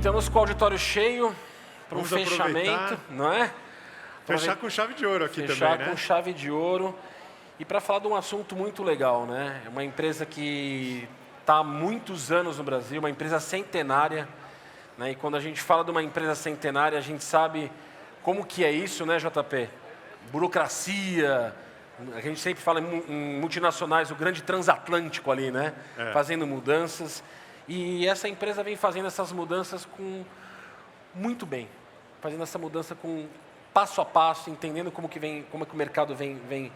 Estamos com o auditório cheio para um fechamento, não é? Fechar com chave de ouro aqui também, né? Fechar com chave de ouro. E para falar de um assunto muito legal, né? É uma empresa que está há muitos anos no Brasil, uma empresa centenária, né? E quando a gente fala de uma empresa centenária, a gente sabe como que é isso, né, JP? Burocracia, a gente sempre fala em multinacionais, o grande transatlântico ali, né? Fazendo mudanças. E essa empresa vem fazendo essas mudanças muito bem, fazendo essa mudança com passo a passo, entendendo como que o mercado vem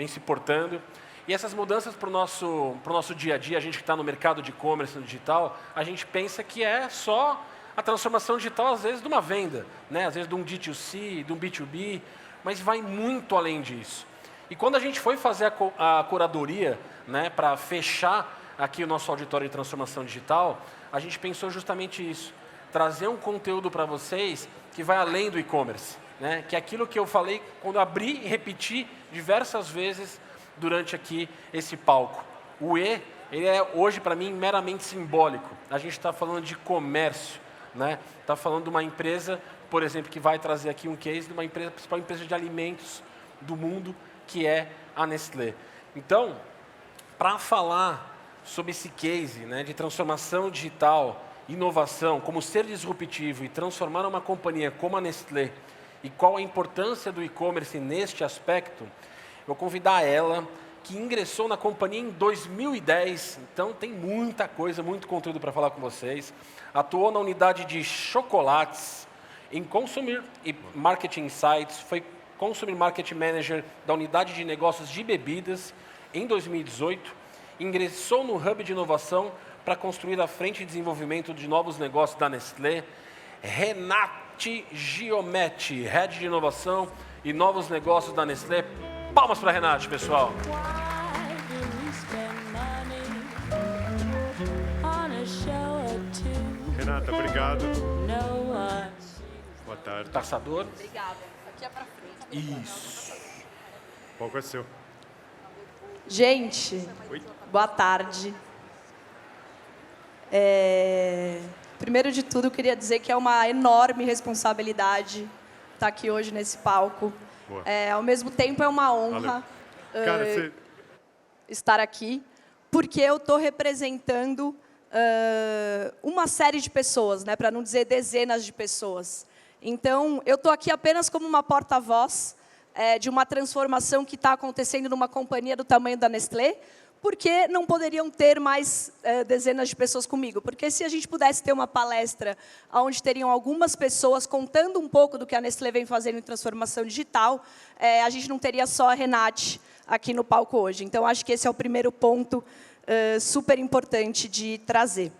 se portando. E essas mudanças para o nosso dia a dia, a gente que está no mercado de e-commerce, no digital, a gente pensa que é só a transformação digital, às vezes, de uma venda, né? Às vezes de um D2C, de um B2B, mas vai muito além disso. E quando a gente foi fazer a curadoria, né, para fechar aqui o nosso auditório de transformação digital, a gente pensou justamente isso, trazer um conteúdo para vocês que vai além do e-commerce, né? Que é aquilo que eu falei quando abri e repeti diversas vezes durante aqui esse palco. O E, ele é hoje para mim meramente simbólico. A gente está falando de comércio, né? Está falando de uma empresa, por exemplo, que vai trazer aqui um case de uma empresa, a principal empresa de alimentos do mundo, que é a Nestlé. Então, para falar sobre esse case, né, de transformação digital, inovação, como ser disruptivo e transformar uma companhia como a Nestlé e qual a importância do e-commerce neste aspecto, eu vou convidar ela, que ingressou na companhia em 2010, então tem muita coisa, muito conteúdo para falar com vocês. Atuou na unidade de chocolates, em Consumer e Marketing Insights, foi Consumer Market Manager da unidade de negócios de bebidas em 2018, ingressou no Hub de Inovação para construir a frente de desenvolvimento de novos negócios da Nestlé. Renate Giometti, Head de Inovação e Novos Negócios da Nestlé. Palmas para a Renate, pessoal. Renata, obrigado. Boa tarde. Caçador. Obrigada. Aqui é para frente. Isso. O palco é seu. Gente, Oi. boa tarde. Primeiro de tudo, eu queria dizer que é uma enorme responsabilidade estar aqui hoje nesse palco. Boa. Ao mesmo tempo, é uma honra Cara, você... estar aqui, porque eu estou representando uma série de pessoas, né, para não dizer dezenas de pessoas. Então, eu estou aqui apenas como uma porta-voz de uma transformação que está acontecendo numa companhia do tamanho da Nestlé, porque não poderiam ter mais dezenas de pessoas comigo? Porque se a gente pudesse ter uma palestra onde teriam algumas pessoas contando um pouco do que a Nestlé vem fazendo em transformação digital, a gente não teria só a Renate aqui no palco hoje. Então, acho que esse é o primeiro ponto super importante de trazer.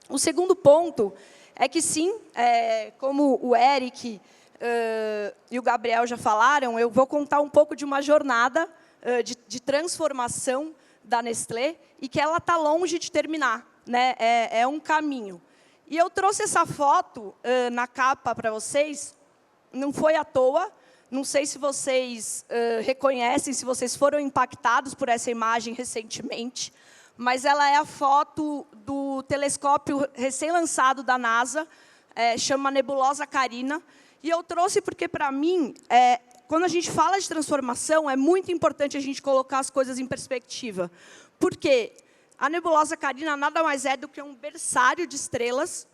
O segundo ponto é que, sim, como o Eric e o Gabriel já falaram, eu vou contar um pouco de uma jornada de transformação da Nestlé e que ela está longe de terminar, né? É um caminho. E eu trouxe essa foto na capa para vocês, não foi à toa, não sei se vocês reconhecem, se vocês foram impactados por essa imagem recentemente, mas ela é a foto do telescópio recém-lançado da NASA, chama Nebulosa Carina, e eu trouxe porque, para mim, quando a gente fala de transformação, é muito importante a gente colocar as coisas em perspectiva. Porque a Nebulosa Carina nada mais é do que um berçário de estrelas,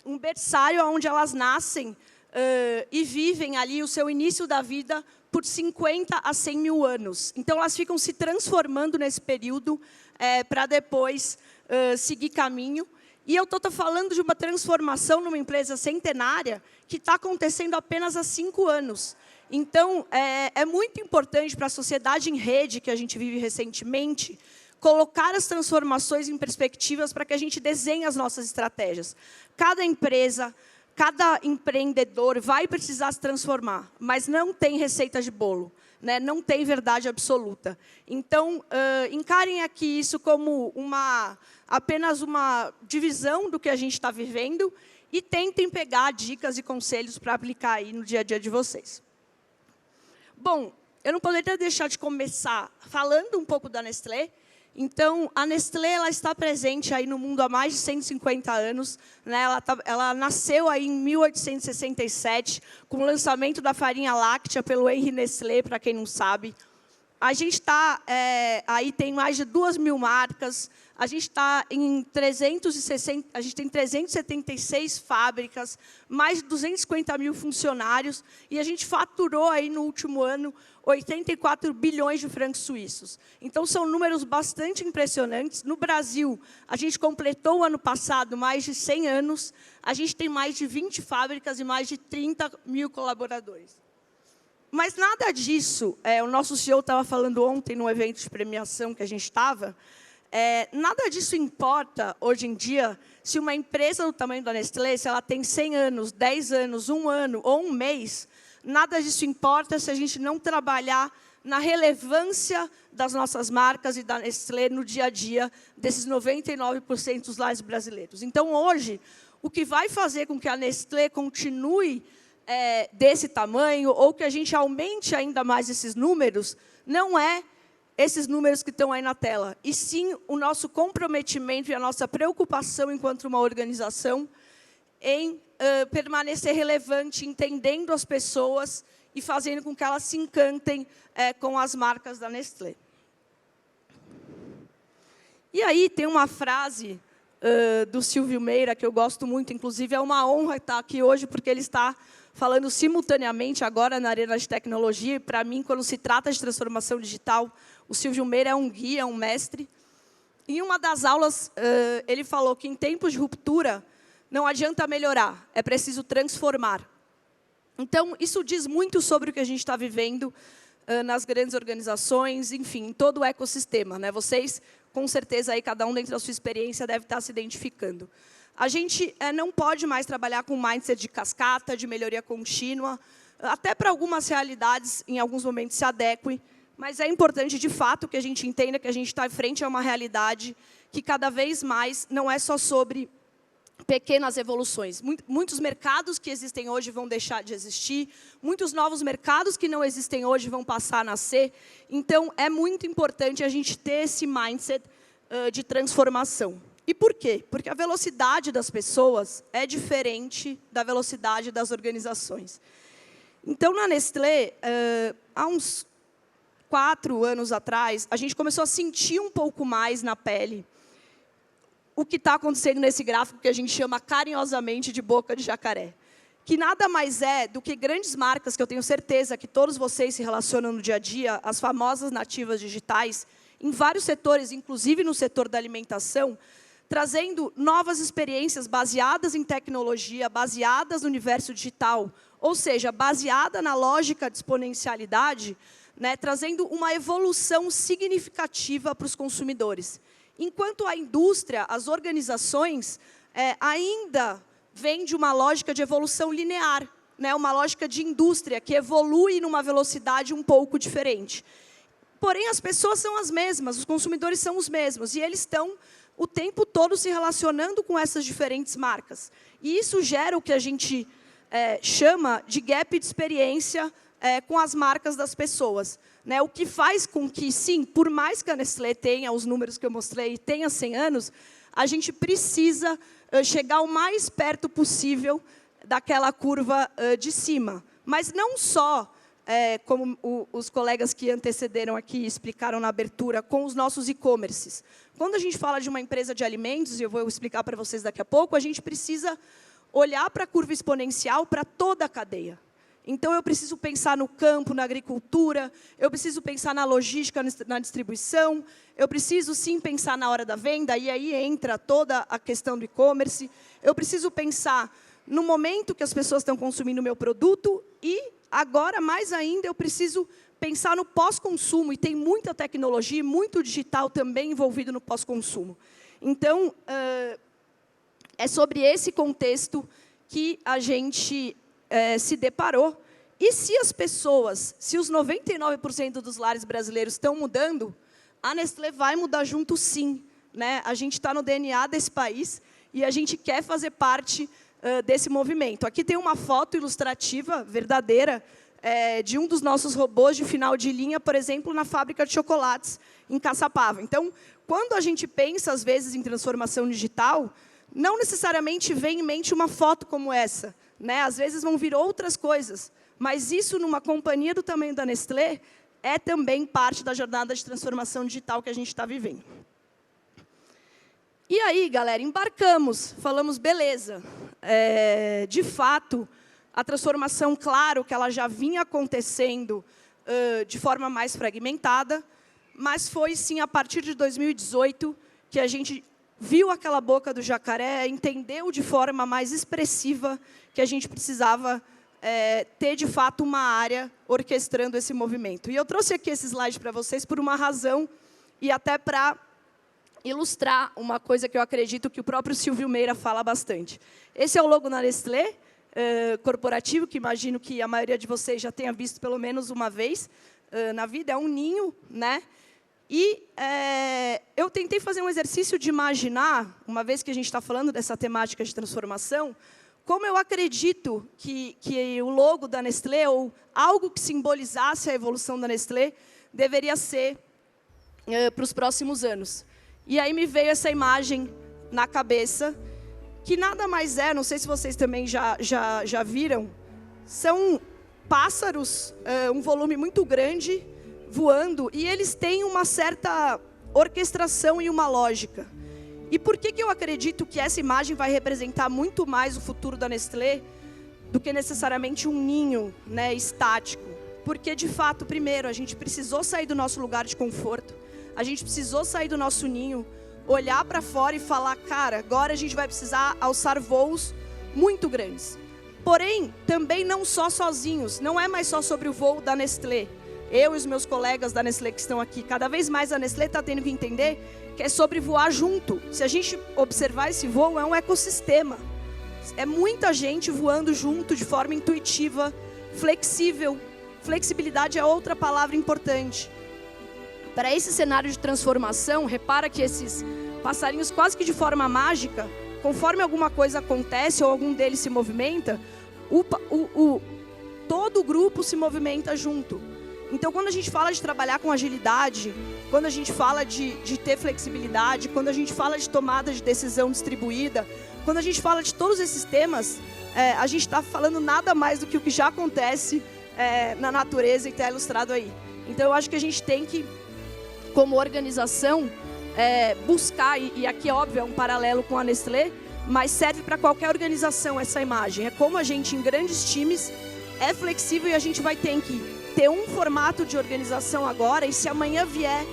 um berçário onde elas nascem e vivem ali o seu início da vida por 50 a 100 mil anos. Então, elas ficam se transformando nesse período para depois seguir caminho. E eu estou falando de uma transformação numa empresa centenária que está acontecendo apenas há 5 anos. Então, é muito importante para a sociedade em rede que a gente vive recentemente, colocar as transformações em perspectivas para que a gente desenhe as nossas estratégias. Cada empresa, cada empreendedor vai precisar se transformar, mas não tem receita de bolo, né? Não tem verdade absoluta. Então, encarem aqui isso como apenas uma divisão do que a gente está vivendo e tentem pegar dicas e conselhos para aplicar aí no dia a dia de vocês. Bom, eu não poderia deixar de começar falando um pouco da Nestlé. Então, a Nestlé ela está presente aí no mundo há mais de 150 anos. Né? Ela nasceu aí em 1867, com o lançamento da farinha láctea pelo Henri Nestlé, para quem não sabe. A gente está aí tem mais de 2.000 marcas. A gente está em 360, a gente tem 376 fábricas, mais de 250 mil funcionários, e a gente faturou aí no último ano 84 bilhões de francos suíços. Então, são números bastante impressionantes. No Brasil, a gente completou o ano passado mais de 100 anos, a gente tem mais de 20 fábricas e mais de 30 mil colaboradores. Mas nada disso, o nosso CEO estava falando ontem, no evento de premiação que a gente estava, nada disso importa, hoje em dia, se uma empresa do tamanho da Nestlé, se ela tem 100 anos, 10 anos, 1 ano ou 1 mês, nada disso importa se a gente não trabalhar na relevância das nossas marcas e da Nestlé no dia a dia desses 99% dos lares brasileiros. Então, hoje, o que vai fazer com que a Nestlé continue desse tamanho, ou que a gente aumente ainda mais esses números, não é esses números que estão aí na tela, e sim o nosso comprometimento e a nossa preocupação enquanto uma organização em permanecer relevante, entendendo as pessoas e fazendo com que elas se encantem com as marcas da Nestlé. E aí tem uma frase do Silvio Meira, que eu gosto muito, inclusive é uma honra estar aqui hoje, porque ele está falando simultaneamente agora na arena de tecnologia, e para mim, quando se trata de transformação digital, o Silvio Meira é um guia, um mestre. Em uma das aulas, ele falou que em tempos de ruptura, não adianta melhorar, é preciso transformar. Então, isso diz muito sobre o que a gente está vivendo nas grandes organizações, enfim, em todo o ecossistema. Né? Vocês, com certeza, aí, cada um dentro da sua experiência, deve estar se identificando. A gente não pode mais trabalhar com mindset de cascata, de melhoria contínua, até para algumas realidades, em alguns momentos, se adequem, mas é importante, de fato, que a gente entenda que a gente está em frente a uma realidade que, cada vez mais, não é só sobre pequenas evoluções. Muitos mercados que existem hoje vão deixar de existir, muitos novos mercados que não existem hoje vão passar a nascer. Então, é muito importante a gente ter esse mindset de transformação. E por quê? Porque a velocidade das pessoas é diferente da velocidade das organizações. Então, na Nestlé, há uns 4 anos atrás, a gente começou a sentir um pouco mais na pele o que está acontecendo nesse gráfico que a gente chama carinhosamente de boca de jacaré. Que nada mais é do que grandes marcas, que eu tenho certeza que todos vocês se relacionam no dia a dia, as famosas nativas digitais, em vários setores, inclusive no setor da alimentação, trazendo novas experiências baseadas em tecnologia, baseadas no universo digital, ou seja, baseada na lógica de exponencialidade, né, trazendo uma evolução significativa para os consumidores. Enquanto a indústria, as organizações, ainda vêm de uma lógica de evolução linear, né, uma lógica de indústria que evolui numa velocidade um pouco diferente. Porém, as pessoas são as mesmas, os consumidores são os mesmos, e eles estão o tempo todo se relacionando com essas diferentes marcas. E isso gera o que a gente chama de gap de experiência com as marcas das pessoas. Né? O que faz com que, sim, por mais que a Nestlé tenha os números que eu mostrei, tenha 100 anos, a gente precisa chegar o mais perto possível daquela curva de cima. Mas não só, como os colegas que antecederam aqui explicaram na abertura, com os nossos e-commerces. Quando a gente fala de uma empresa de alimentos, e eu vou explicar para vocês daqui a pouco, a gente precisa olhar para a curva exponencial para toda a cadeia. Então, eu preciso pensar no campo, na agricultura, eu preciso pensar na logística, na distribuição, eu preciso, sim, pensar na hora da venda, e aí entra toda a questão do e-commerce. Eu preciso pensar no momento que as pessoas estão consumindo o meu produto e, agora, mais ainda, eu preciso pensar no pós-consumo, e tem muita tecnologia, muito digital também envolvido no pós-consumo. Então, é sobre esse contexto que a gente se deparou. E se as pessoas, se os 99% dos lares brasileiros estão mudando, a Nestlé vai mudar junto, sim. Né? A gente está no DNA desse país e a gente quer fazer parte desse movimento. Aqui tem uma foto ilustrativa, verdadeira, de um dos nossos robôs de final de linha, por exemplo, na fábrica de chocolates em Caçapava. Então, quando a gente pensa, às vezes, em transformação digital, não necessariamente vem em mente uma foto como essa, né? Às vezes vão vir outras coisas, mas isso, numa companhia do tamanho da Nestlé, é também parte da jornada de transformação digital que a gente está vivendo. E aí, galera, embarcamos, falamos, beleza, de fato, a transformação, claro, que ela já vinha acontecendo de forma mais fragmentada, mas foi, sim, a partir de 2018 que a gente viu aquela boca do jacaré, entendeu de forma mais expressiva que a gente precisava ter, de fato, uma área orquestrando esse movimento. E eu trouxe aqui esse slide para vocês por uma razão e até para ilustrar uma coisa que eu acredito que o próprio Silvio Meira fala bastante. Esse é o logo da Nestlé, corporativo, que imagino que a maioria de vocês já tenha visto pelo menos uma vez na vida. É um ninho, né? E eu tentei fazer um exercício de imaginar, uma vez que a gente está falando dessa temática de transformação, como eu acredito que o logo da Nestlé, ou algo que simbolizasse a evolução da Nestlé, deveria ser para os próximos anos. E aí me veio essa imagem na cabeça, que nada mais é, não sei se vocês também já viram, são pássaros, um volume muito grande, voando, e eles têm uma certa orquestração e uma lógica. E por que eu acredito que essa imagem vai representar muito mais o futuro da Nestlé do que necessariamente um ninho, né, estático? Porque, de fato, primeiro, a gente precisou sair do nosso lugar de conforto, a gente precisou sair do nosso ninho, olhar para fora e falar, cara, agora a gente vai precisar alçar voos muito grandes. Porém, também não só sozinhos, não é mais só sobre o voo da Nestlé. Eu e os meus colegas da Nestlé que estão aqui, cada vez mais a Nestlé está tendo que entender que é sobre voar junto. Se a gente observar esse voo, é um ecossistema. É muita gente voando junto de forma intuitiva, flexível. Flexibilidade é outra palavra importante. Para esse cenário de transformação, repara que esses passarinhos, quase que de forma mágica, conforme alguma coisa acontece ou algum deles se movimenta, todo o grupo se movimenta junto. Então, quando a gente fala de trabalhar com agilidade, quando a gente fala de ter flexibilidade, quando a gente fala de tomada de decisão distribuída, quando a gente fala de todos esses temas, a gente está falando nada mais do que o que já acontece na natureza e está ilustrado aí. Então, eu acho que a gente tem que, como organização, buscar, e aqui, óbvio, é um paralelo com a Nestlé, mas serve para qualquer organização essa imagem. É como a gente, em grandes times, é flexível e a gente vai ter que ter um formato de organização agora, e se amanhã vier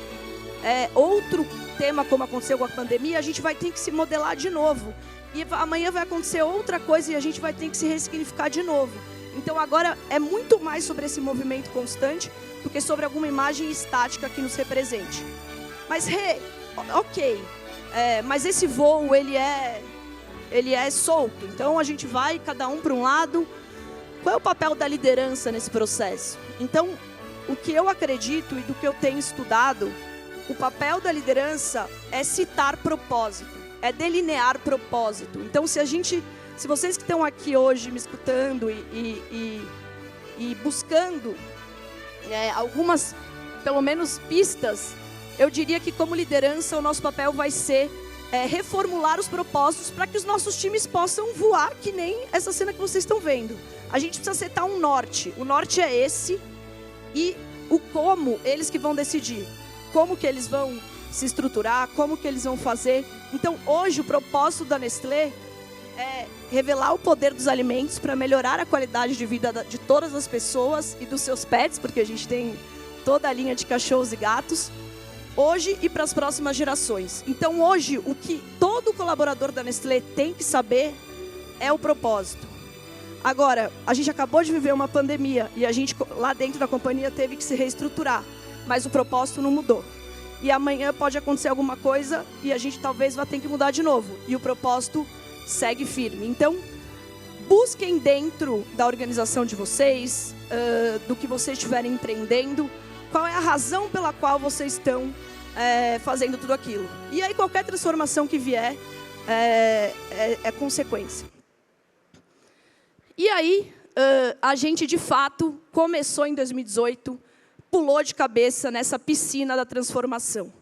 outro tema, como aconteceu com a pandemia, a gente vai ter que se modelar de novo. E amanhã vai acontecer outra coisa e a gente vai ter que se ressignificar de novo. Então, agora, é muito mais sobre esse movimento constante do que sobre alguma imagem estática que nos represente. Mas, ok, mas esse voo, ele é solto. Então, a gente vai, cada um para um lado. Qual é o papel da liderança nesse processo? Então, o que eu acredito e do que eu tenho estudado, o papel da liderança é citar propósito, é delinear propósito. Então, se vocês que estão aqui hoje me escutando e buscando algumas, pelo menos, pistas, eu diria que, como liderança, o nosso papel vai ser reformular os propósitos para que os nossos times possam voar, que nem essa cena que vocês estão vendo. A gente precisa setar um norte. O norte é esse, e o como, eles que vão decidir. Como que eles vão se estruturar, como que eles vão fazer. Então, hoje, o propósito da Nestlé é revelar o poder dos alimentos para melhorar a qualidade de vida de todas as pessoas e dos seus pets, porque a gente tem toda a linha de cachorros e gatos, hoje e para as próximas gerações. Então, hoje, o que todo colaborador da Nestlé tem que saber é o propósito. Agora, a gente acabou de viver uma pandemia e a gente, lá dentro da companhia, teve que se reestruturar, mas o propósito não mudou. E amanhã pode acontecer alguma coisa e a gente talvez vá ter que mudar de novo. E o propósito segue firme. Então, busquem dentro da organização de vocês, do que vocês estiverem empreendendo, qual é a razão pela qual vocês estão fazendo tudo aquilo. E aí, qualquer transformação que vier é consequência. E aí, a gente, de fato, começou em 2018, pulou de cabeça nessa piscina da transformação.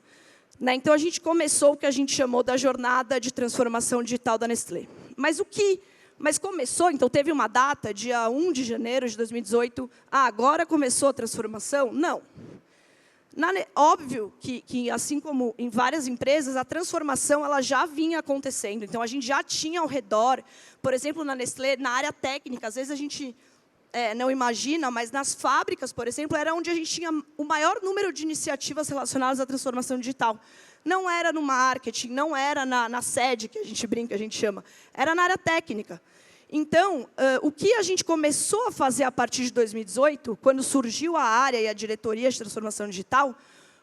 Né? Então, a gente começou o que a gente chamou da jornada de transformação digital da Nestlé. Mas começou, então teve uma data, dia 1 de janeiro de 2018, agora começou a transformação? Não. Óbvio que, assim como em várias empresas, a transformação ela já vinha acontecendo. Então, a gente já tinha ao redor, por exemplo, na Nestlé, na área técnica, às vezes a gente não imagina, mas nas fábricas, por exemplo, era onde a gente tinha o maior número de iniciativas relacionadas à transformação digital. Não era no marketing, não era na sede, que a gente brinca, a gente chama, era na área técnica. Então, o que a gente começou a fazer a partir de 2018, quando surgiu a área e a diretoria de transformação digital,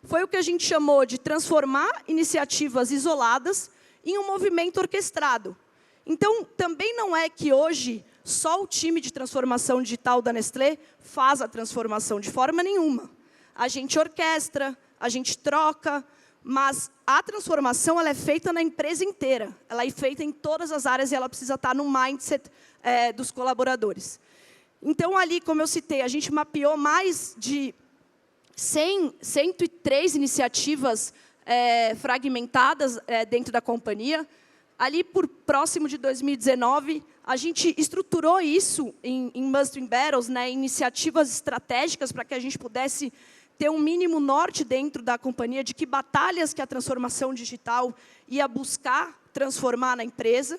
foi o que a gente chamou de transformar iniciativas isoladas em um movimento orquestrado. Então, também não é que hoje só o time de transformação digital da Nestlé faz a transformação, de forma nenhuma. A gente orquestra, a gente troca, mas a transformação ela é feita na empresa inteira. Ela é feita em todas as áreas e ela precisa estar no mindset dos colaboradores. Então, ali, como eu citei, a gente mapeou mais de 103 iniciativas fragmentadas dentro da companhia. Ali, por próximo de 2019, a gente estruturou isso em Must-Win Battles, né, iniciativas estratégicas para que a gente pudesse ter um mínimo norte dentro da companhia de que batalhas que a transformação digital ia buscar transformar na empresa.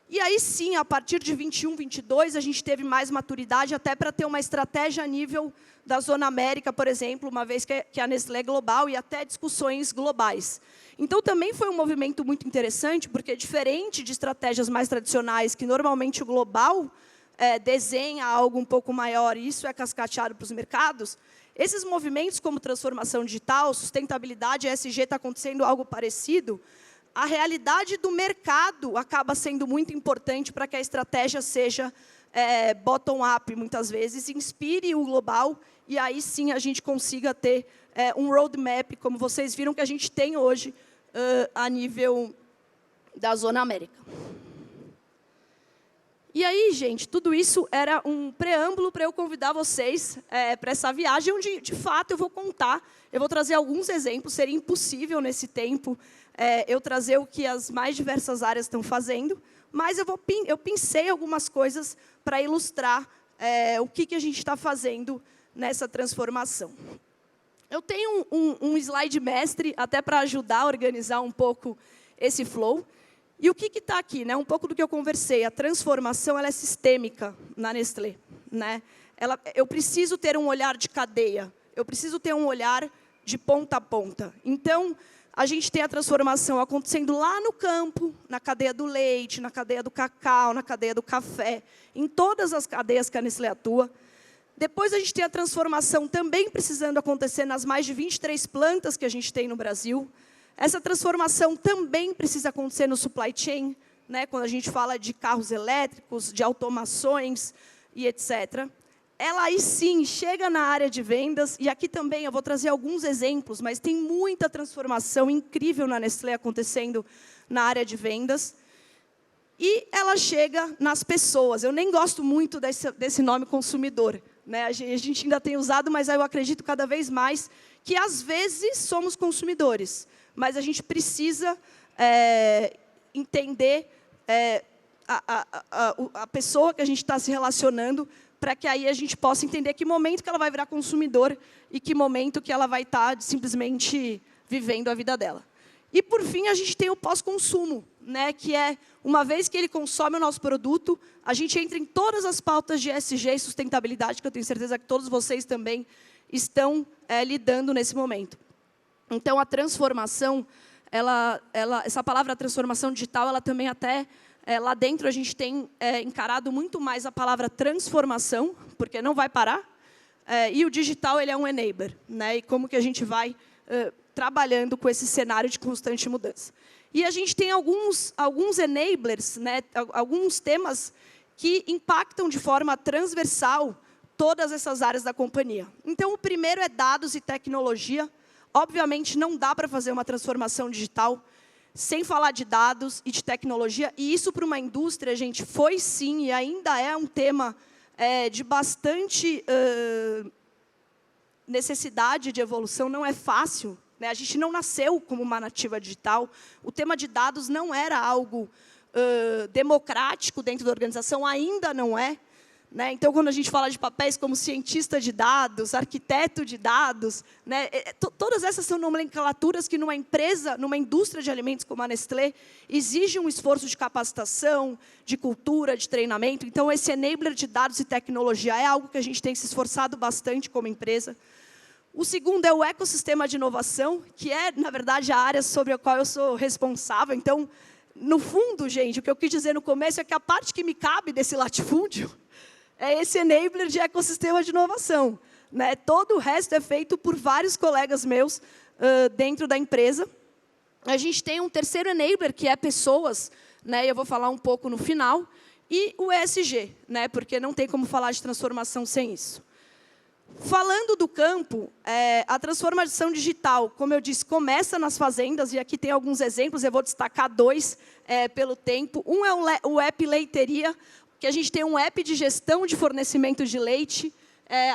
E aí, sim, a partir de 21, 22, a gente teve mais maturidade até para ter uma estratégia a nível da Zona América, por exemplo, uma vez que a Nestlé é global, e até discussões globais. Então, também foi um movimento muito interessante, porque, diferente de estratégias mais tradicionais, que normalmente o global desenha algo um pouco maior, e isso é cascateado para os mercados, esses movimentos como transformação digital, sustentabilidade, ESG, está acontecendo algo parecido. A realidade do mercado acaba sendo muito importante para que a estratégia seja bottom-up, muitas vezes, inspire o global, e aí sim a gente consiga ter um roadmap, como vocês viram que a gente tem hoje, a nível da Zona América. E aí, gente, tudo isso era um preâmbulo para eu convidar vocês para essa viagem, onde, de fato, eu vou trazer alguns exemplos. Seria impossível, nesse tempo, eu trazer o que as mais diversas áreas estão fazendo, mas eu pensei algumas coisas para ilustrar o que a gente está fazendo nessa transformação. Eu tenho um slide mestre, até para ajudar a organizar um pouco esse flow. E o que está aqui? Né? Um pouco do que eu conversei. A transformação ela é sistêmica na Nestlé. Né? Eu preciso ter um olhar de cadeia. Eu preciso ter um olhar de ponta a ponta. Então, a gente tem a transformação acontecendo lá no campo, na cadeia do leite, na cadeia do cacau, na cadeia do café, em todas as cadeias que a Nestlé atua. Depois, a gente tem a transformação também precisando acontecer nas mais de 23 plantas que a gente tem no Brasil. Essa transformação também precisa acontecer no supply chain, né, quando a gente fala de carros elétricos, de automações e etc. Ela aí sim chega na área de vendas, e aqui também eu vou trazer alguns exemplos, mas tem muita transformação incrível na Nestlé acontecendo na área de vendas. E ela chega nas pessoas. Eu nem gosto muito desse nome consumidor. Né? A gente ainda tem usado, mas eu acredito cada vez mais que, às vezes, somos consumidores. Mas a gente precisa entender a pessoa que a gente está se relacionando, para que aí a gente possa entender que momento que ela vai virar consumidor e que momento que ela vai estar simplesmente vivendo a vida dela. E, por fim, a gente tem o pós-consumo, né, que é, uma vez que ele consome o nosso produto, a gente entra em todas as pautas de ESG e sustentabilidade, que eu tenho certeza que todos vocês também estão lidando nesse momento. Então, a transformação, essa palavra transformação digital, ela também até, lá dentro, a gente tem encarado muito mais a palavra transformação, porque não vai parar, e o digital ele é um enabler, né, e como que a gente vai trabalhando com esse cenário de constante mudança. E a gente tem alguns enablers, né, alguns temas que impactam de forma transversal todas essas áreas da companhia. Então, o primeiro é dados e tecnologia. Obviamente, não dá para fazer uma transformação digital sem falar de dados e de tecnologia. E isso, para uma indústria, gente, foi sim e ainda é um tema de bastante necessidade de evolução, não é fácil. Né? A gente não nasceu como uma nativa digital. O tema de dados não era algo democrático dentro da organização, ainda não é. Né? Então, quando a gente fala de papéis como cientista de dados, arquiteto de dados, né? Todas essas são nomenclaturas que, numa empresa, numa indústria de alimentos como a Nestlé, exigem um esforço de capacitação, de cultura, de treinamento. Então, esse enabler de dados e tecnologia é algo que a gente tem se esforçado bastante como empresa. O segundo é o ecossistema de inovação, que é, na verdade, a área sobre a qual eu sou responsável. Então, no fundo, gente, o que eu quis dizer no começo é que a parte que me cabe desse latifúndio é esse enabler de ecossistema de inovação. Né? Todo o resto é feito por vários colegas meus dentro da empresa. A gente tem um terceiro enabler, que é pessoas, né? Eu vou falar um pouco no final, e o ESG, né? Porque não tem como falar de transformação sem isso. Falando do campo, a transformação digital, como eu disse, começa nas fazendas, e aqui tem alguns exemplos, eu vou destacar 2 pelo tempo. Um é o app Leiteria, que a gente tem um app de gestão de fornecimento de leite.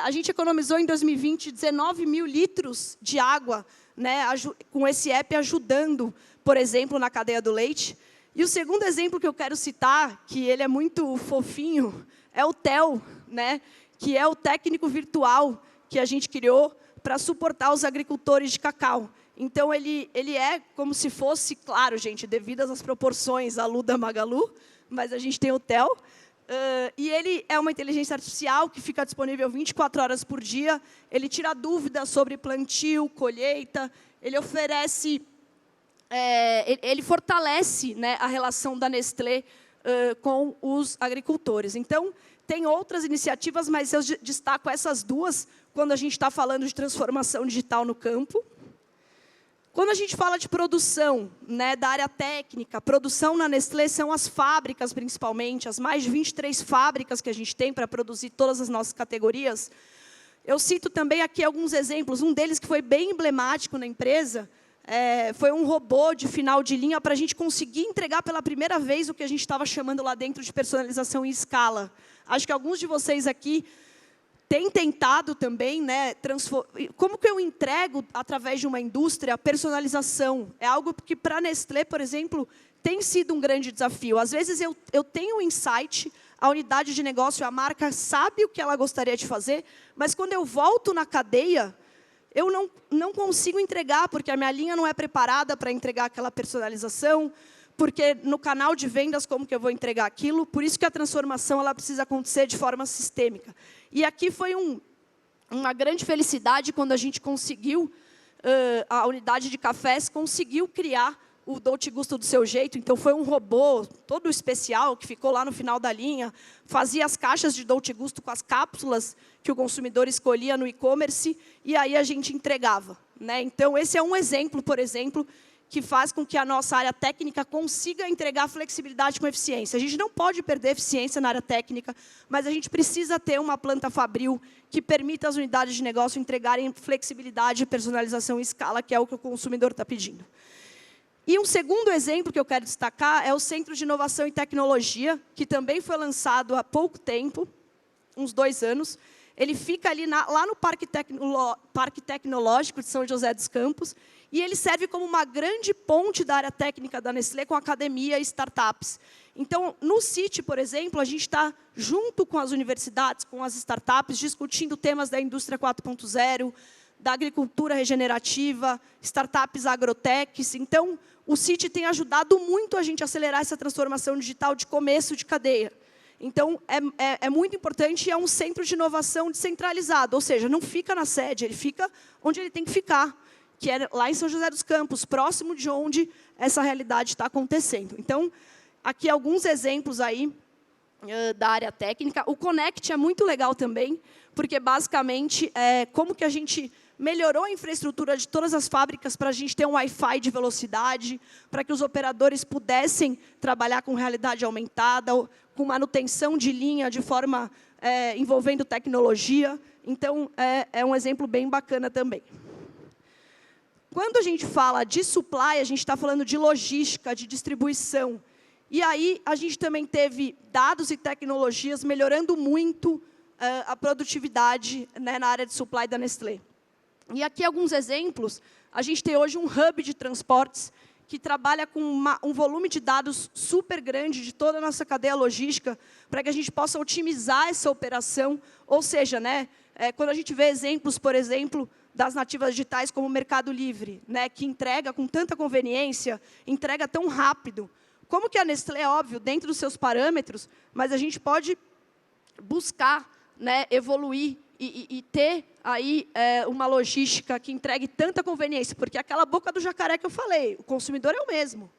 A gente economizou, em 2020, 19 mil litros de água, né, com esse app ajudando, por exemplo, na cadeia do leite. E o segundo exemplo que eu quero citar, que ele é muito fofinho, é o TEL, né, que é o técnico virtual que a gente criou para suportar os agricultores de cacau. Então, ele é como se fosse, claro, gente, devidas às proporções à Lu da Magalu, mas a gente tem o TEL. E ele é uma inteligência artificial que fica disponível 24 horas por dia. Ele tira dúvidas sobre plantio, colheita. Ele oferece, ele fortalece, né, a relação da Nestlé com os agricultores. Então, tem outras iniciativas, mas eu destaco essas 2 quando a gente está falando de transformação digital no campo. Quando a gente fala de produção, né, da área técnica, produção na Nestlé são as fábricas, principalmente, as mais de 23 fábricas que a gente tem para produzir todas as nossas categorias. Eu cito também aqui alguns exemplos. Um deles que foi bem emblemático na empresa foi um robô de final de linha para a gente conseguir entregar pela primeira vez o que a gente estava chamando lá dentro de personalização em escala. Acho que alguns de vocês aqui tem tentado também, né, como que eu entrego, através de uma indústria, a personalização? É algo que, para a Nestlé, por exemplo, tem sido um grande desafio. Às vezes, eu tenho um insight, a unidade de negócio, a marca sabe o que ela gostaria de fazer, mas, quando eu volto na cadeia, eu não consigo entregar, porque a minha linha não é preparada para entregar aquela personalização, porque no canal de vendas, como que eu vou entregar aquilo? Por isso que a transformação ela precisa acontecer de forma sistêmica. E aqui foi uma grande felicidade quando a gente conseguiu, a unidade de cafés conseguiu criar o Dolce Gusto do seu jeito. Então, foi um robô todo especial, que ficou lá no final da linha, fazia as caixas de Dolce Gusto com as cápsulas que o consumidor escolhia no e-commerce, e aí a gente entregava. Né? Então, esse é um exemplo, por exemplo, que faz com que a nossa área técnica consiga entregar flexibilidade com eficiência. A gente não pode perder eficiência na área técnica, mas a gente precisa ter uma planta fabril que permita às unidades de negócio entregarem flexibilidade e personalização em escala, que é o que o consumidor está pedindo. E um segundo exemplo que eu quero destacar é o Centro de Inovação e Tecnologia, que também foi lançado há pouco tempo, uns 2 anos. Ele fica ali lá no Parque Tecnológico de São José dos Campos, e ele serve como uma grande ponte da área técnica da Nestlé com a academia e startups. Então, no CIT, por exemplo, a gente está junto com as universidades, com as startups, discutindo temas da indústria 4.0, da agricultura regenerativa, startups agrotechs. Então, o CIT tem ajudado muito a gente a acelerar essa transformação digital de começo de cadeia. Então, é muito importante, e é um centro de inovação descentralizado, ou seja, não fica na sede, ele fica onde ele tem que ficar, que é lá em São José dos Campos, próximo de onde essa realidade está acontecendo. Então, aqui alguns exemplos aí da área técnica. O Connect é muito legal também, porque, basicamente, como que a gente melhorou a infraestrutura de todas as fábricas para a gente ter um Wi-Fi de velocidade, para que os operadores pudessem trabalhar com realidade aumentada, com manutenção de linha de forma envolvendo tecnologia. Então, é um exemplo bem bacana também. Quando a gente fala de supply, a gente está falando de logística, de distribuição. E aí, a gente também teve dados e tecnologias melhorando muito a produtividade, né, na área de supply da Nestlé. E aqui alguns exemplos. A gente tem hoje um hub de transportes que trabalha com um volume de dados super grande de toda a nossa cadeia logística, para que a gente possa otimizar essa operação. Ou seja, né, quando a gente vê exemplos, por exemplo, das nativas digitais como o Mercado Livre, né, que entrega com tanta conveniência, entrega tão rápido. Como que a Nestlé, óbvio, dentro dos seus parâmetros, mas a gente pode buscar, né, evoluir e ter aí uma logística que entregue tanta conveniência, porque aquela boca do jacaré que eu falei, o consumidor é o mesmo.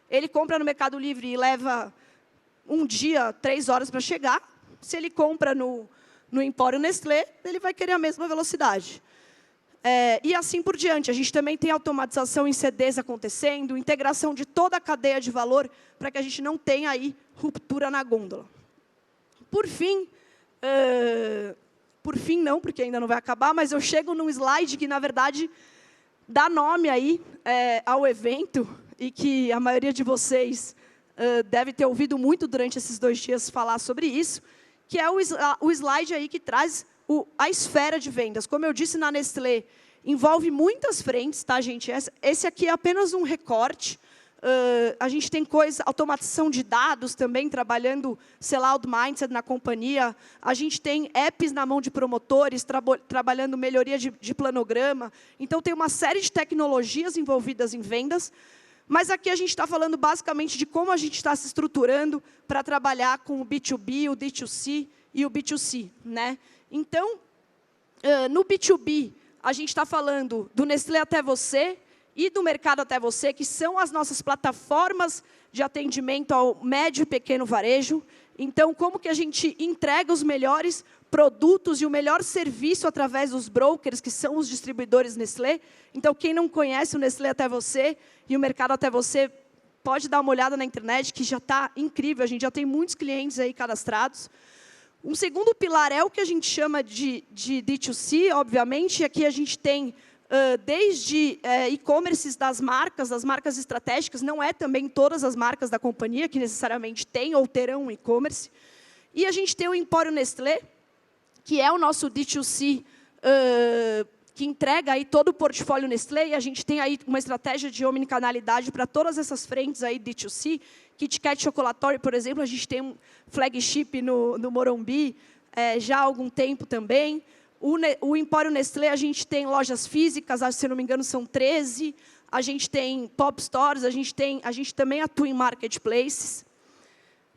Ele compra no Mercado Livre e leva um dia, 3 horas para chegar. Se ele compra no Empório Nestlé, ele vai querer a mesma velocidade. E assim por diante. A gente também tem automatização em CDs acontecendo, integração de toda a cadeia de valor, para que a gente não tenha aí ruptura na gôndola. Por fim não, porque ainda não vai acabar, mas eu chego num slide que, na verdade, dá nome aí ao evento, e que a maioria de vocês deve ter ouvido muito durante esses 2 dias falar sobre isso, que é o slide aí que traz a esfera de vendas. Como eu disse, na Nestlé, envolve muitas frentes, tá, gente? Esse aqui é apenas um recorte. A gente tem automatização de dados também, trabalhando sellout mindset na companhia. A gente tem apps na mão de promotores, trabalhando melhoria de planograma. Então, tem uma série de tecnologias envolvidas em vendas. Mas aqui a gente está falando basicamente de como a gente está se estruturando para trabalhar com o B2B, o D2C e o B2C, né? Então, no B2B, a gente está falando do Nestlé até você e do Mercado até você, que são as nossas plataformas de atendimento ao médio e pequeno varejo. Então, como que a gente entrega os melhores produtos e o melhor serviço através dos brokers, que são os distribuidores Nestlé. Então, quem não conhece o Nestlé até você e o Mercado até você, pode dar uma olhada na internet, que já está incrível. A gente já tem muitos clientes aí cadastrados. Um segundo pilar é o que a gente chama de D2C, obviamente. Aqui a gente tem desde e-commerces das marcas estratégicas. Não é também todas as marcas da companhia que necessariamente têm ou terão um e-commerce. E a gente tem o Empório Nestlé, que é o nosso D2C, que entrega aí todo o portfólio Nestlé, e a gente tem aí uma estratégia de omnicanalidade para todas essas frentes aí D2C. Kit Kat Chocolatório, por exemplo, a gente tem um flagship no Morumbi já há algum tempo também. O Empório Nestlé, a gente tem lojas físicas, se não me engano, são 13. A gente tem pop stores, a gente também atua em marketplaces.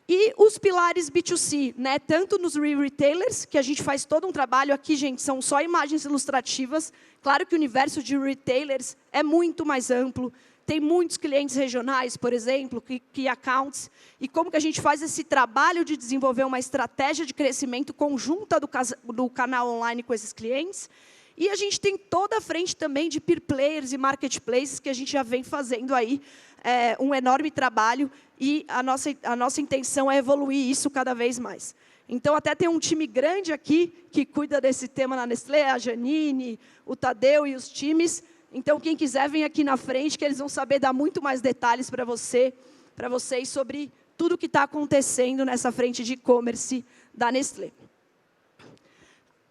E os pilares B2C, né? Tanto nos retailers, que a gente faz todo um trabalho aqui, gente, são só imagens ilustrativas. Claro que o universo de retailers é muito mais amplo. Tem muitos clientes regionais, por exemplo, que accounts. E como que a gente faz esse trabalho de desenvolver uma estratégia de crescimento conjunta do canal online com esses clientes. E a gente tem toda a frente também de peer players e marketplaces, que a gente já vem fazendo aí um enorme trabalho. E a nossa intenção é evoluir isso cada vez mais. Então, até tem um time grande aqui que cuida desse tema na Nestlé, a Janine, o Tadeu e os times. Então, quem quiser, vem aqui na frente, que eles vão saber dar muito mais detalhes para vocês sobre tudo o que está acontecendo nessa frente de e-commerce da Nestlé.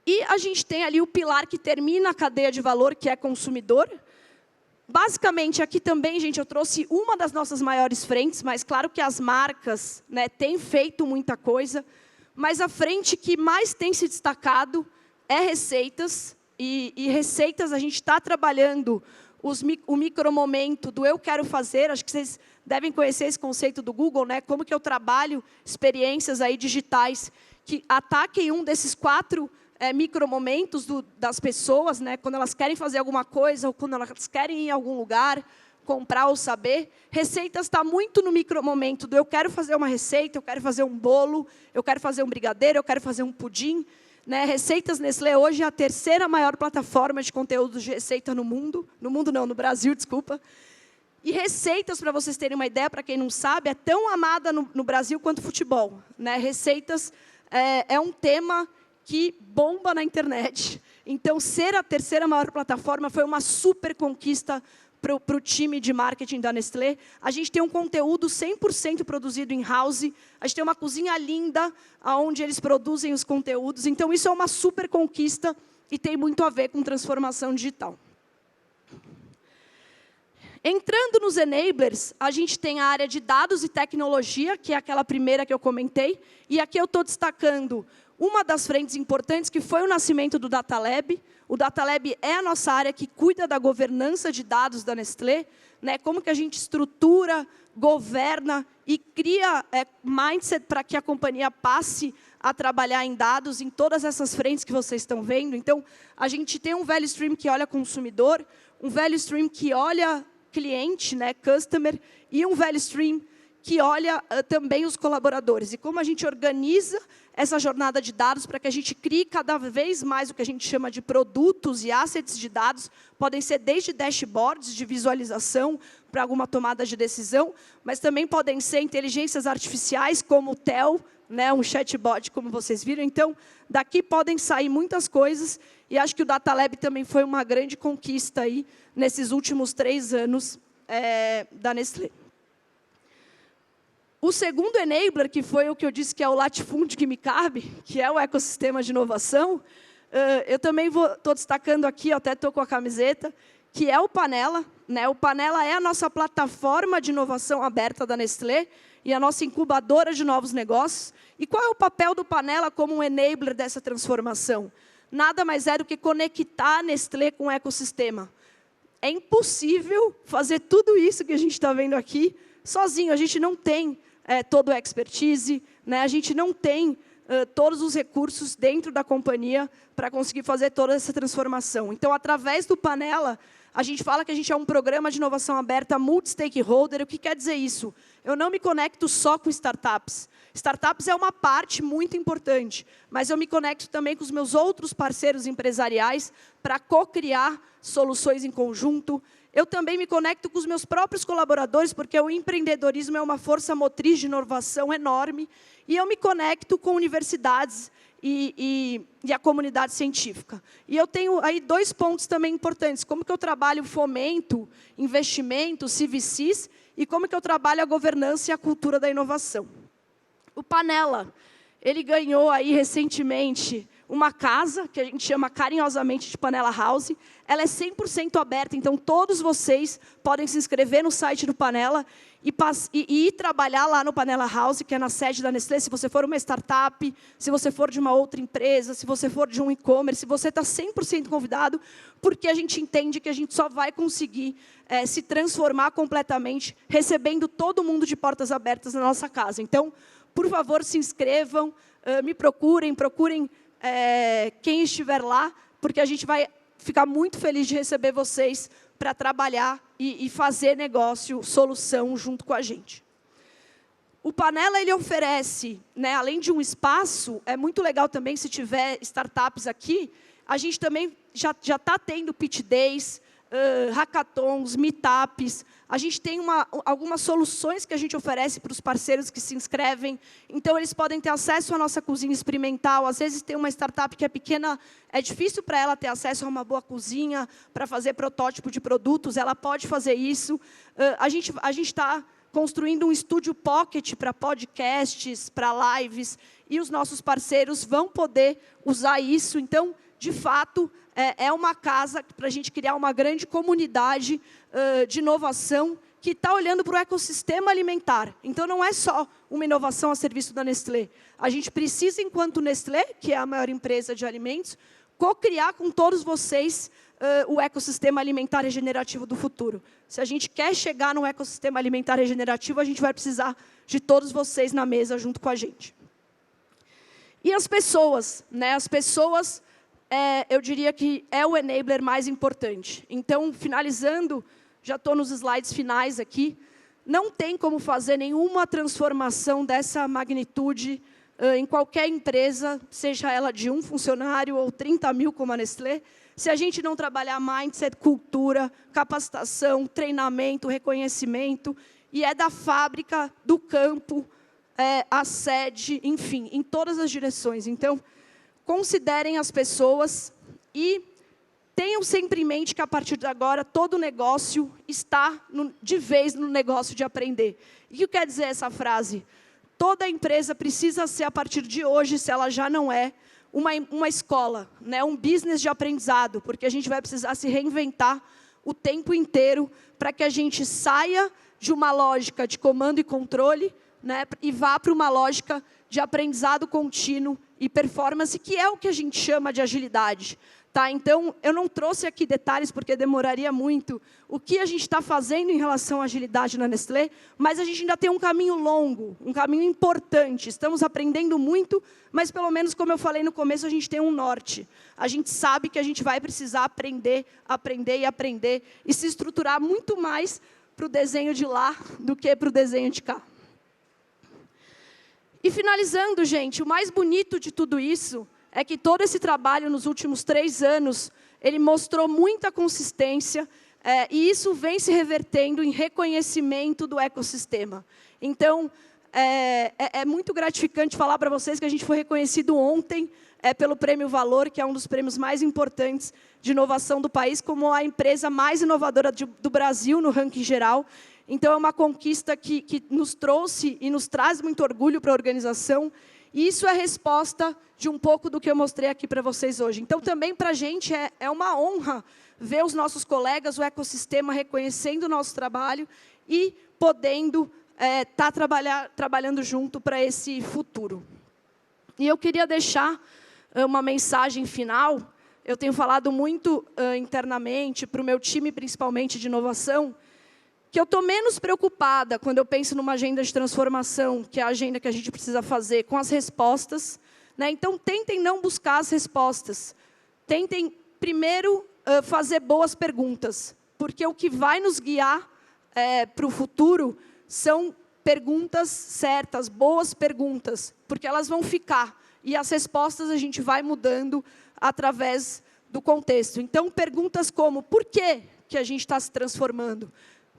E a gente tem ali o pilar que termina a cadeia de valor, que é consumidor. Basicamente, aqui também, gente, eu trouxe uma das nossas maiores frentes, mas claro que as marcas, né, têm feito muita coisa, mas a frente que mais tem se destacado é receitas. E receitas, a gente está trabalhando o micromomento do eu quero fazer. Acho que vocês devem conhecer esse conceito do Google, né? Como que eu trabalho experiências aí digitais que ataquem um desses 4 micromomentos das pessoas, né? Quando elas querem fazer alguma coisa ou quando elas querem ir em algum lugar, comprar ou saber. Receitas está muito no micromomento do eu quero fazer uma receita, eu quero fazer um bolo, eu quero fazer um brigadeiro, eu quero fazer um pudim. Né, Receitas Nestlé hoje é a 3ª maior plataforma de conteúdo de receita no mundo. No mundo não, no Brasil, desculpa. E receitas, para vocês terem uma ideia, para quem não sabe, é tão amada no Brasil quanto futebol. Né? Receitas é um tema que bomba na internet. Então, ser a 3ª maior plataforma foi uma super conquista para o time de marketing da Nestlé. A gente tem um conteúdo 100% produzido in-house. A gente tem uma cozinha linda, onde eles produzem os conteúdos. Então, isso é uma super conquista e tem muito a ver com transformação digital. Entrando nos enablers, a gente tem a área de dados e tecnologia, que é aquela primeira que eu comentei. E aqui eu estou destacando uma das frentes importantes, que foi o nascimento do Data Lab. O Data Lab é a nossa área que cuida da governança de dados da Nestlé, né? Como que a gente estrutura, governa e cria mindset para que a companhia passe a trabalhar em dados em todas essas frentes que vocês estão vendo. Então, a gente tem um value stream que olha consumidor, um value stream que olha cliente, né, customer, e um value stream que olha também os colaboradores. E como a gente organiza essa jornada de dados para que a gente crie cada vez mais o que a gente chama de produtos e assets de dados, podem ser desde dashboards de visualização para alguma tomada de decisão, mas também podem ser inteligências artificiais, como o TEL, né, um chatbot, como vocês viram. Então, daqui podem sair muitas coisas, e acho que o Data Lab também foi uma grande conquista aí, nesses últimos 3 anos da Nestlé. O segundo enabler, que foi o que eu disse que é o latifúndio que me cabe, que é o ecossistema de inovação, eu também estou destacando aqui, eu até estou com a camiseta, que é o Panela, né? O Panela é a nossa plataforma de inovação aberta da Nestlé e a nossa incubadora de novos negócios. E qual é o papel do Panela como um enabler dessa transformação? Nada mais é do que conectar a Nestlé com o ecossistema. É impossível fazer tudo isso que a gente está vendo aqui sozinho. A gente não tem todo o expertise, né? A gente não tem todos os recursos dentro da companhia para conseguir fazer toda essa transformação. Então, através do Panela, a gente fala que a gente é um programa de inovação aberta multi-stakeholder. O que quer dizer isso? Eu não me conecto só com startups. Startups é uma parte muito importante, mas eu me conecto também com os meus outros parceiros empresariais para co-criar soluções em conjunto. Eu também me conecto com os meus próprios colaboradores, porque o empreendedorismo é uma força motriz de inovação enorme, e eu me conecto com universidades e a comunidade científica. E eu tenho aí 2 pontos também importantes: como que eu trabalho fomento, investimento, CVCs, e como que eu trabalho a governança e a cultura da inovação. O Panela, ele ganhou aí recentemente uma casa, que a gente chama carinhosamente de Panela House. Ela é 100% aberta, então todos vocês podem se inscrever no site do Panela e ir trabalhar lá no Panela House, que é na sede da Nestlé. Se você for uma startup, se você for de uma outra empresa, se você for de um e-commerce, você está 100% convidado, porque a gente entende que a gente só vai conseguir se transformar completamente, recebendo todo mundo de portas abertas na nossa casa. Então, por favor, se inscrevam, me procurem quem estiver lá, porque a gente vai ficar muito feliz de receber vocês para trabalhar e fazer negócio, solução, junto com a gente. O Panela, ele oferece, né, além de um espaço, é muito legal também, se tiver startups aqui, a gente também já está tendo pitch days, hackathons, meetups. A gente tem algumas soluções que a gente oferece para os parceiros que se inscrevem. Então, eles podem ter acesso à nossa cozinha experimental. Às vezes, tem uma startup que é pequena, é difícil para ela ter acesso a uma boa cozinha para fazer protótipo de produtos. Ela pode fazer isso. A gente está construindo um estúdio pocket para podcasts, para lives, e os nossos parceiros vão poder usar isso. Então, de fato, é uma casa para a gente criar uma grande comunidade de inovação que está olhando para o ecossistema alimentar. Então, não é só uma inovação a serviço da Nestlé. A gente precisa, enquanto Nestlé, que é a maior empresa de alimentos, co-criar com todos vocês o ecossistema alimentar regenerativo do futuro. Se a gente quer chegar no ecossistema alimentar regenerativo, a gente vai precisar de todos vocês na mesa junto com a gente. E as pessoas, né? As pessoas, eu diria que é o enabler mais importante. Então, finalizando, já estou nos slides finais aqui, não tem como fazer nenhuma transformação dessa magnitude em qualquer empresa, seja ela de 1 funcionário ou 30 mil, como a Nestlé, se a gente não trabalhar mindset, cultura, capacitação, treinamento, reconhecimento, e é da fábrica, do campo, a sede, enfim, em todas as direções. Então, considerem as pessoas e tenham sempre em mente que, a partir de agora, todo negócio está de vez no negócio de aprender. E o que quer dizer essa frase? Toda empresa precisa ser, a partir de hoje, se ela já não é, uma escola, né? Um business de aprendizado, porque a gente vai precisar se reinventar o tempo inteiro para que a gente saia de uma lógica de comando e controle, né, e vá para uma lógica de aprendizado contínuo e performance, que é o que a gente chama de agilidade. Tá? Então, eu não trouxe aqui detalhes, porque demoraria muito, o que a gente está fazendo em relação à agilidade na Nestlé, mas a gente ainda tem um caminho longo, um caminho importante. Estamos aprendendo muito, mas, pelo menos, como eu falei no começo, a gente tem um norte. A gente sabe que a gente vai precisar aprender, aprender e aprender, e se estruturar muito mais para o desenho de lá do que para o desenho de cá. E, finalizando, gente, o mais bonito de tudo isso é que todo esse trabalho, nos últimos 3 anos, ele mostrou muita consistência, e isso vem se revertendo em reconhecimento do ecossistema. Então, é muito gratificante falar para vocês que a gente foi reconhecido ontem pelo Prêmio Valor, que é um dos prêmios mais importantes de inovação do país, como a empresa mais inovadora do Brasil, no ranking geral. Então, é uma conquista que nos trouxe e nos traz muito orgulho para a organização. E isso é resposta de um pouco do que eu mostrei aqui para vocês hoje. Então, também, para a gente, é uma honra ver os nossos colegas, o ecossistema, reconhecendo o nosso trabalho e podendo estar trabalhando junto para esse futuro. E eu queria deixar uma mensagem final. Eu tenho falado muito internamente, para o meu time, principalmente, de inovação, que eu estou menos preocupada quando eu penso numa agenda de transformação, que é a agenda que a gente precisa fazer, com as respostas, né? Então, tentem não buscar as respostas. Tentem, primeiro, fazer boas perguntas, porque o que vai nos guiar para o futuro são perguntas certas, boas perguntas, porque elas vão ficar, e as respostas a gente vai mudando através do contexto. Então, perguntas como: por que a gente está se transformando?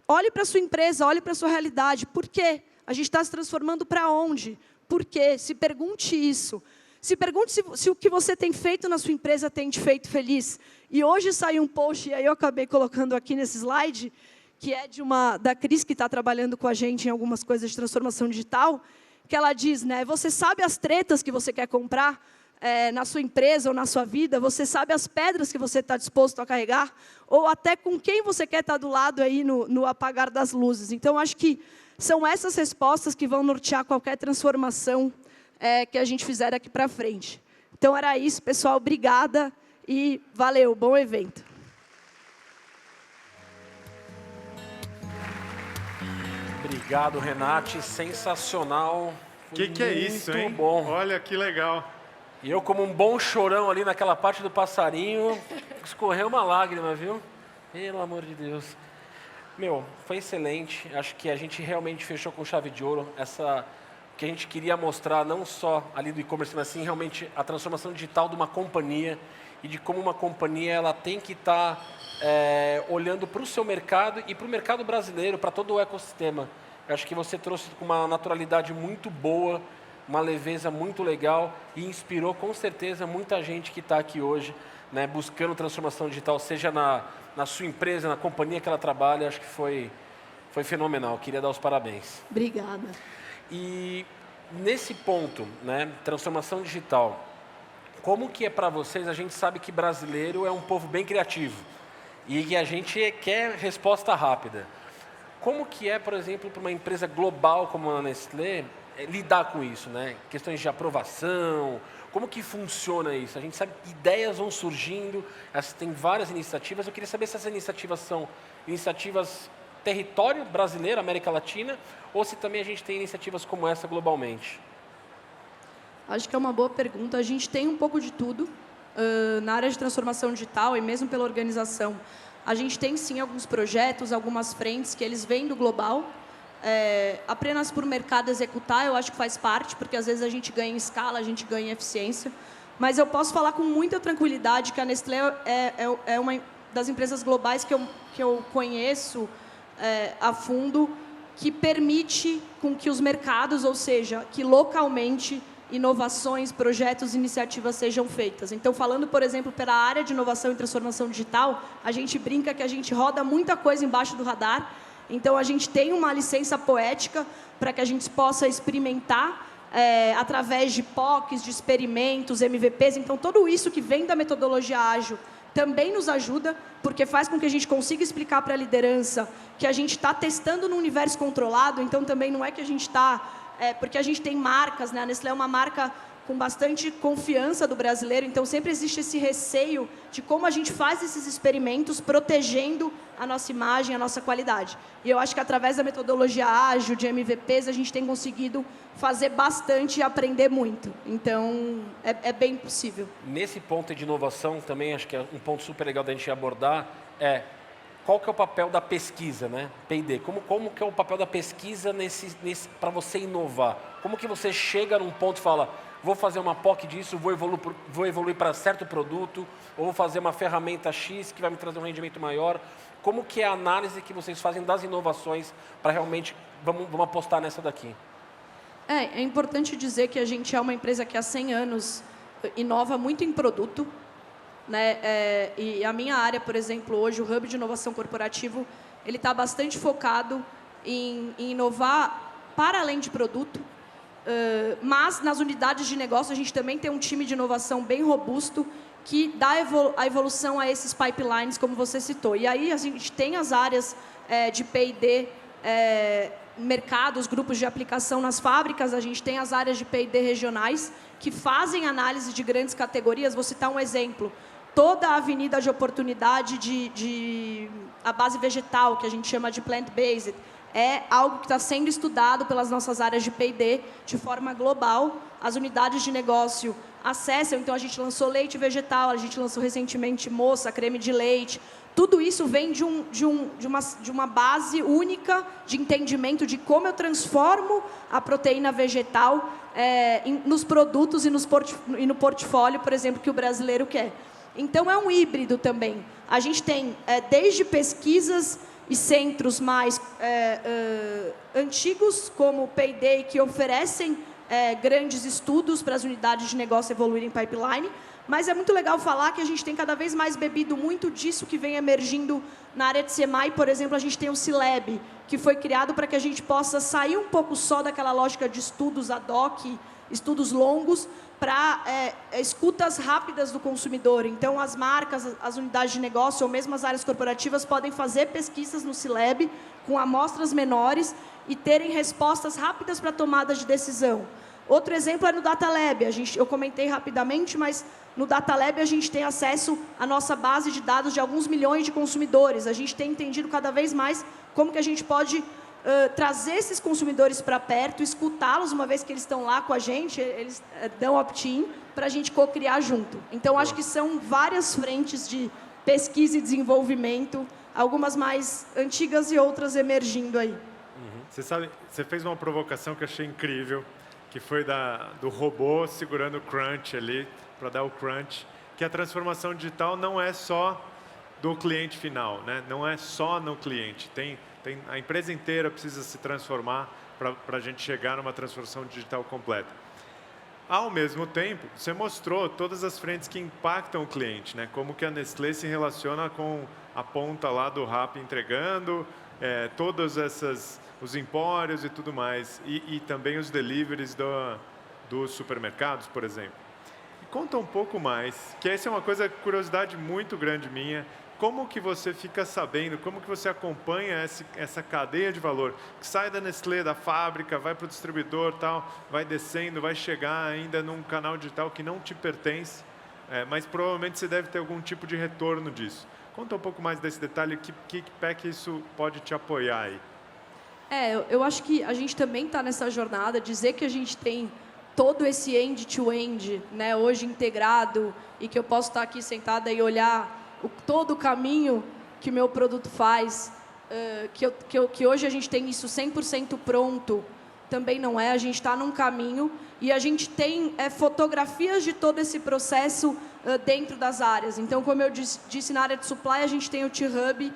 Olhe para a sua empresa, olhe para a sua realidade. Por quê? A gente está se transformando para onde? Por quê? Se pergunte isso. Se pergunte se o que você tem feito na sua empresa tem te feito feliz. E hoje saiu um post, e aí eu acabei colocando aqui nesse slide, que é da Cris, que está trabalhando com a gente em algumas coisas de transformação digital, que ela diz, né, você sabe as tretas que você quer comprar na sua empresa ou na sua vida? Você sabe as pedras que você está disposto a carregar? Ou até com quem você quer estar do lado aí no apagar das luzes? Então, acho que são essas respostas que vão nortear qualquer transformação que a gente fizer daqui para frente. Então, era isso, pessoal. Obrigada e valeu. Bom evento. Obrigado, Renate. Sensacional. Que é isso, hein? Muito bom. Olha que legal. E eu, como um bom chorão ali naquela parte do passarinho, escorreu uma lágrima, viu? Pelo amor de Deus. Meu, foi excelente. Acho que a gente realmente fechou com chave de ouro que a gente queria mostrar, não só ali do e-commerce, mas sim realmente a transformação digital de uma companhia e de como uma companhia ela tem que estar olhando para o seu mercado e para o mercado brasileiro, para todo o ecossistema. Eu acho que você trouxe com uma naturalidade muito boa, uma leveza muito legal e inspirou com certeza muita gente que está aqui hoje, né, buscando transformação digital, seja na sua empresa, na companhia que ela trabalha. Acho que foi fenomenal. Queria dar os parabéns. Obrigada. E nesse ponto, né, transformação digital, como que é para vocês? A gente sabe que brasileiro é um povo bem criativo e que a gente quer resposta rápida. Como que é, por exemplo, para uma empresa global como a Nestlé, lidar com isso, né? Questões de aprovação, como que funciona isso? A gente sabe que ideias vão surgindo, tem várias iniciativas. Eu queria saber se essas iniciativas são iniciativas território brasileiro, América Latina, ou se também a gente tem iniciativas como essa globalmente. Acho que é uma boa pergunta. A gente tem um pouco de tudo na área de transformação digital e mesmo pela organização. A gente tem, sim, alguns projetos, algumas frentes que eles vêm do global. Apenas por mercado executar, eu acho que faz parte, porque às vezes a gente ganha em escala, a gente ganha em eficiência. Mas eu posso falar com muita tranquilidade que a Nestlé é uma das empresas globais que eu conheço a fundo, que permite com que os mercados, ou seja, que localmente inovações, projetos, iniciativas sejam feitas. Então, falando, por exemplo, pela área de inovação e transformação digital, a gente brinca que a gente roda muita coisa embaixo do radar. Então, a gente tem uma licença poética para que a gente possa experimentar através de POCs, de experimentos, MVPs. Então, tudo isso que vem da metodologia ágil também nos ajuda, porque faz com que a gente consiga explicar para a liderança que a gente está testando no universo controlado. Então, também não é que a gente está... porque a gente tem marcas, né? A Nestlé é uma marca com bastante confiança do brasileiro, então sempre existe esse receio de como a gente faz esses experimentos protegendo a nossa imagem, a nossa qualidade. E eu acho que através da metodologia ágil, de MVPs, a gente tem conseguido fazer bastante e aprender muito. Então, é bem possível. Nesse ponto de inovação, também acho que é um ponto super legal da gente abordar, qual que é o papel da pesquisa, né? P&D. Como que é o papel da pesquisa para você inovar? Como que você chega num ponto e fala, vou fazer uma POC disso, vou evoluir para certo produto, ou vou fazer uma ferramenta X que vai me trazer um rendimento maior? Como que é a análise que vocês fazem das inovações para realmente, vamos apostar nessa daqui? É importante dizer que a gente é uma empresa que há 100 anos inova muito em produto, né? E a minha área, por exemplo, hoje, o Hub de Inovação Corporativo, ele está bastante focado em inovar para além de produto, mas nas unidades de negócio a gente também tem um time de inovação bem robusto que dá a evolução a esses pipelines, como você citou. E aí a gente tem as áreas de P&D, mercados, grupos de aplicação nas fábricas, a gente tem as áreas de P&D regionais que fazem análise de grandes categorias. Vou citar um exemplo. Toda a avenida de oportunidade a base vegetal, que a gente chama de plant-based, é algo que está sendo estudado pelas nossas áreas de P&D de forma global. As unidades de negócio acessam, então a gente lançou leite vegetal, a gente lançou recentemente moça, creme de leite. Tudo isso vem de uma base única de entendimento de como eu transformo a proteína vegetal nos produtos e no portfólio, por exemplo, que o brasileiro quer. Então, é um híbrido também. A gente tem desde pesquisas e centros mais antigos, como o P&D, que oferecem grandes estudos para as unidades de negócio evoluírem em pipeline, mas é muito legal falar que a gente tem cada vez mais bebido muito disso que vem emergindo na área de SEMAI. Por exemplo, a gente tem o CILEB, que foi criado para que a gente possa sair um pouco só daquela lógica de estudos ad hoc, estudos longos, para escutas rápidas do consumidor. Então, as marcas, as unidades de negócio ou mesmo as áreas corporativas podem fazer pesquisas no CILEB com amostras menores e terem respostas rápidas para tomadas de decisão. Outro exemplo é no Data Lab. Eu comentei rapidamente, mas no Data Lab a gente tem acesso à nossa base de dados de alguns milhões de consumidores. A gente tem entendido cada vez mais como que a gente pode trazer esses consumidores para perto, escutá-los uma vez que eles estão lá com a gente, eles dão opt-in para a gente co-criar junto. Então, acho que são várias frentes de pesquisa e desenvolvimento, algumas mais antigas e outras emergindo aí. Você sabe, você fez uma provocação que eu achei incrível, que foi do robô segurando o crunch ali, para dar o crunch, que a transformação digital não é só do cliente final, né? Não é só no cliente. A empresa inteira precisa se transformar para a gente chegar numa transformação digital completa. Ao mesmo tempo, você mostrou todas as frentes que impactam o cliente, né? Como que a Nestlé se relaciona com a ponta lá do Rappi entregando, todos os empórios e tudo mais, e também os deliveries dos supermercados, por exemplo. E conta um pouco mais, que essa é uma curiosidade muito grande minha. Como que você fica sabendo, como que você acompanha essa cadeia de valor, que sai da Nestlé, da fábrica, vai para o distribuidor, tal, vai descendo, vai chegar ainda num canal digital que não te pertence, mas provavelmente você deve ter algum tipo de retorno disso. Conta um pouco mais desse detalhe, que pé que isso pode te apoiar aí? Eu acho que a gente também está nessa jornada, dizer que a gente tem todo esse end-to-end, né, hoje integrado, e que eu posso estar aqui sentada e olhar todo o caminho que o meu produto faz, que hoje a gente tem isso 100% pronto, também não é. A gente está num caminho e a gente tem fotografias de todo esse processo dentro das áreas. Então, como eu disse, na área de supply, a gente tem o T-Hub,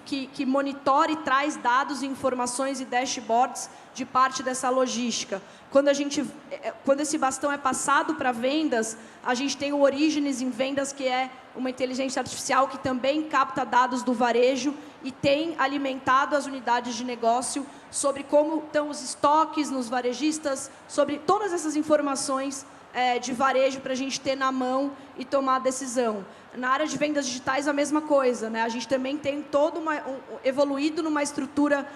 que monitora e traz dados, informações e dashboards de parte dessa logística. Quando esse bastão é passado para vendas, a gente tem o Origins em vendas, que é uma inteligência artificial que também capta dados do varejo e tem alimentado as unidades de negócio sobre como estão os estoques nos varejistas, sobre todas essas informações de varejo para a gente ter na mão e tomar a decisão. Na área de vendas digitais, a mesma coisa, né? A gente também tem evoluído numa estrutura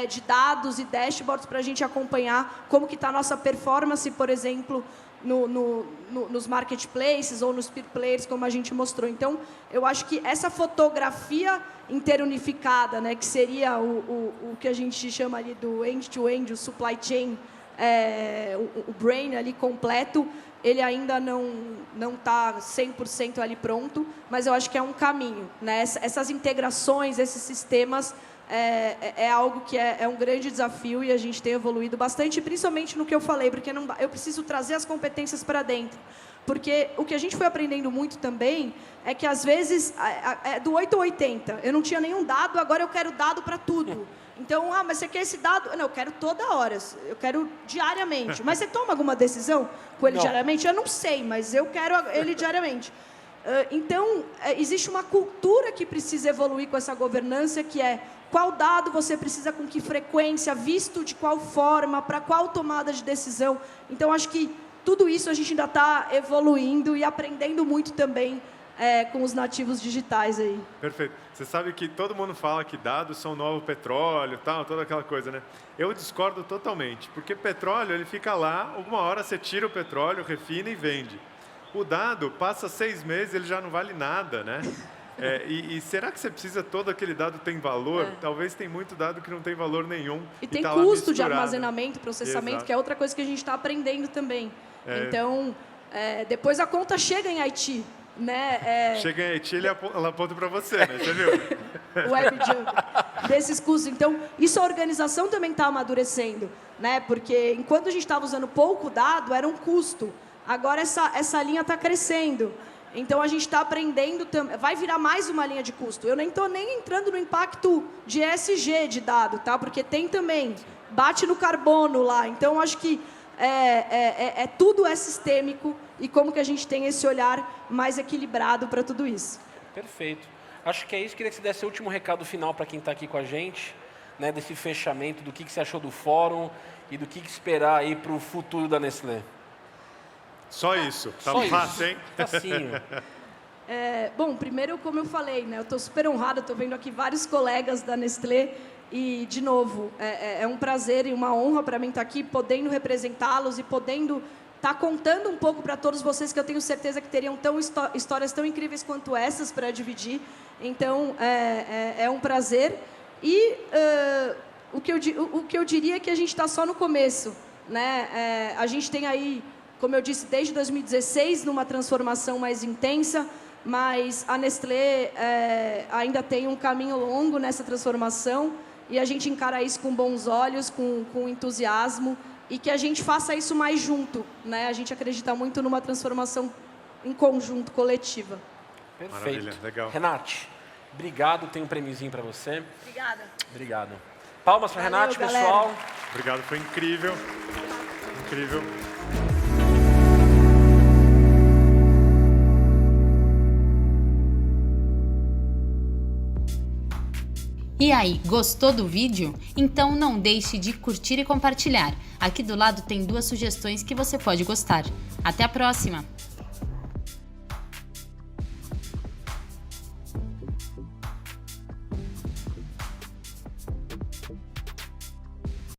de dados e dashboards para a gente acompanhar como que está a nossa performance, por exemplo, nos marketplaces ou nos peer players, como a gente mostrou. Então, eu acho que essa fotografia interunificada, né, que seria o que a gente chama ali do end-to-end, o supply chain, o brain ali completo, ele ainda não está 100% ali pronto, mas eu acho que é um caminho, né? Essas integrações, esses sistemas, é algo que é um grande desafio e a gente tem evoluído bastante, principalmente no que eu falei, porque eu preciso trazer as competências para dentro. Porque o que a gente foi aprendendo muito também é que, às vezes, é do 8 ou 80. Eu não tinha nenhum dado, agora eu quero dado para tudo. Então, mas você quer esse dado? Não, eu quero toda hora, eu quero diariamente. Mas você toma alguma decisão com ele diariamente? Eu não sei, mas eu quero ele diariamente. Então, existe uma cultura que precisa evoluir com essa governança, que é qual dado você precisa, com que frequência, visto de qual forma, para qual tomada de decisão. Então, acho que tudo isso a gente ainda está evoluindo e aprendendo muito também com os nativos digitais aí. Perfeito. Você sabe que todo mundo fala que dados são o novo petróleo, tal, toda aquela coisa, né? Eu discordo totalmente, porque petróleo, ele fica lá, alguma hora você tira o petróleo, refina e vende. O dado passa 6 meses, ele já não vale nada, né? E será que você precisa, todo aquele dado tem valor? Talvez tem muito dado que não tem valor nenhum. E tem custo de armazenamento, processamento, Exato. que é outra coisa que a gente está aprendendo também. Então, depois a conta chega em Haiti, né? Chega em Haiti, ela aponta para você, né? Você viu? Web Jump, desses custos. Então, isso a organização também está amadurecendo, né? Porque enquanto a gente estava usando pouco dado, era um custo. Agora essa linha está crescendo. Então, a gente está aprendendo também. Vai virar mais uma linha de custo. Eu nem estou entrando no impacto de ESG de dado, tá? Porque tem também, bate no carbono lá. Então, acho que tudo é sistêmico e como que a gente tem esse olhar mais equilibrado para tudo isso. Perfeito. Acho que é isso. Queria que você desse o último recado final para quem está aqui com a gente, né, desse fechamento, do que você achou do fórum e do que esperar aí para o futuro da Nestlé. Só isso. Tá Só fácil, isso. hein? Facinho. Bom, primeiro, como eu falei, né, eu estou super honrada, estou vendo aqui vários colegas da Nestlé e, de novo, é um prazer e uma honra para mim estar aqui, podendo representá-los e podendo estar contando um pouco para todos vocês, que eu tenho certeza que teriam histórias tão incríveis quanto essas para dividir. Então, é um prazer. E o que eu diria é que a gente está só no começo, né? A gente tem aí, como eu disse, desde 2016, numa transformação mais intensa, mas a Nestlé ainda tem um caminho longo nessa transformação e a gente encara isso com bons olhos, com entusiasmo e que a gente faça isso mais junto, né? A gente acredita muito numa transformação em conjunto, coletiva. Perfeito. Maravilha, legal. Renate, obrigado. Tem um prêmiozinho para você. Obrigada. Obrigado. Palmas para Renate, galera. pessoal. Obrigado, foi incrível. Incrível. E aí, gostou do vídeo? Então não deixe de curtir e compartilhar. Aqui do lado tem 2 sugestões que você pode gostar. Até a próxima!